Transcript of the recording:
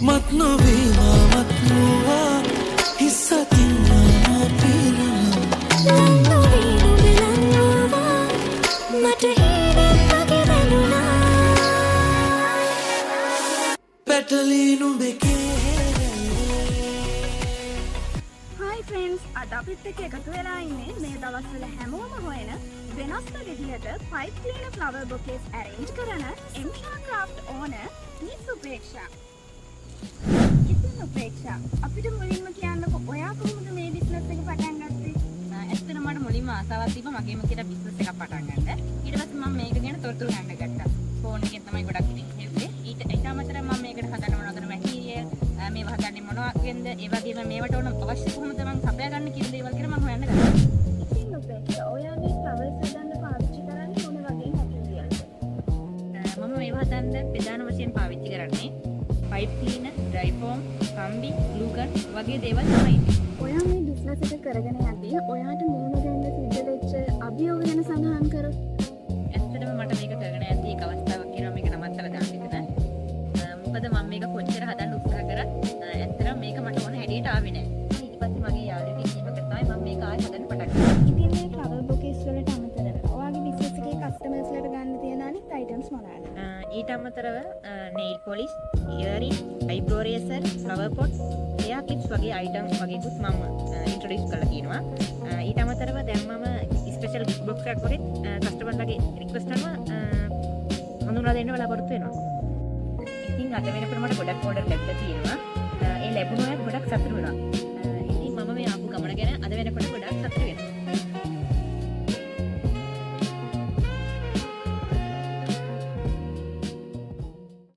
මත් නොවීවා මත් නොවා හිස්සකින් මම පිරවා ලං නොවී නුඹ ලං නොවා මට හීනෙන් වගේ වැනුණා පැටලී නුඹේ Hi friends, අද අපිත් එක්ක එකතු වෙලා ඉන්නේ මේ දවස්වල හැමෝම හොයන වෙනස්ම විදිහට pipe cleaner flower bouquets arrange කරන MSHA craft owner Miss උපේක්ෂා. ඉතින් උපේක්ෂා, අපිට මුලින්ම කියන්නකො ඔයා කොහොමද මේ business එක පටන් ගත්තේ? ඇත්තටම මට මුලින්ම ආසාවක් තිබ්බා මගේම කියලා බිස්නස් එකක් පටන් ගන්න. ඊට පස්සේ මම මේක ගැන තොරතුරු ගන්න ගත්තා. ෆෝන් එකෙන් තමයි ගොඩක් ඉතින් හෙව්වේ. ඊට අමතරව මම මේකට හදන්න මොනවද මැටීරියල්, මේව හදන්නේ මොනවද, ඒ වගේම මේවට ඕන අවශ්‍ය කොහොමද මම සපයා ගන්න කියන දේවල් ගැන මම හොයන්න ගත්තා. ඉතින් උපේක්ෂා, ඔයා මේ flowers හදන්න පාවිච්චි කරන්නේ මොන වගේ මැටීරියල්ද? මම මේව හදන්න ප්‍රධාන වශයෙන් පාවිච්චි කරන්නේ pipe cleaner, dry foam, කම්බි, glue gun වගේ දේවල් තමයි. ඔයා මේ business එක කරගෙන යද්දී ඔයාට මුණ දෙන්න සිද්ධ වෙච්ච අභියෝග ගැන සඳහන් කරොත්. ඇත්තටම මට මේක කරගෙන යද්දී එක අවස්ථාවක් කියනවා මේක නවත්තලා දාන්න කියලා. මොකද මම මේක කොච්චර හදන්න උත්සාහ කරත් ඇත්තටම මේක මට ඕන හැටියට ආවේ නැහැ. ඊට පස්සේ මගේ යාළුවෙක් කීපකට තමයි මම මේක ආයෙ හදන්න පටන් ගත්තේ. ඉතින් මේ flower bouquets වලට අමතරව ඔයාගේ business එකේ customers ලට ගන්න තියෙන අනිත් items මොනවාද? ඊට අමතරව nail polish, earring, eyebrow eraser, flower pot, hair clips වගේ items වගේකුත් මම introduce කරලා තියෙනවා. ඊට අමතරව දැන් මම special gift box එකක් වගේ customer ලගේ request අනුව හඳුන්වා දෙන්න බලාපොරොත්තු වෙනවා. ඉතින් අද වෙනකොට මට ගොඩක් order ලැබිලා තියෙනවා. ඒ ලැබුණ අය ගොඩක් සතුටු වෙනවා.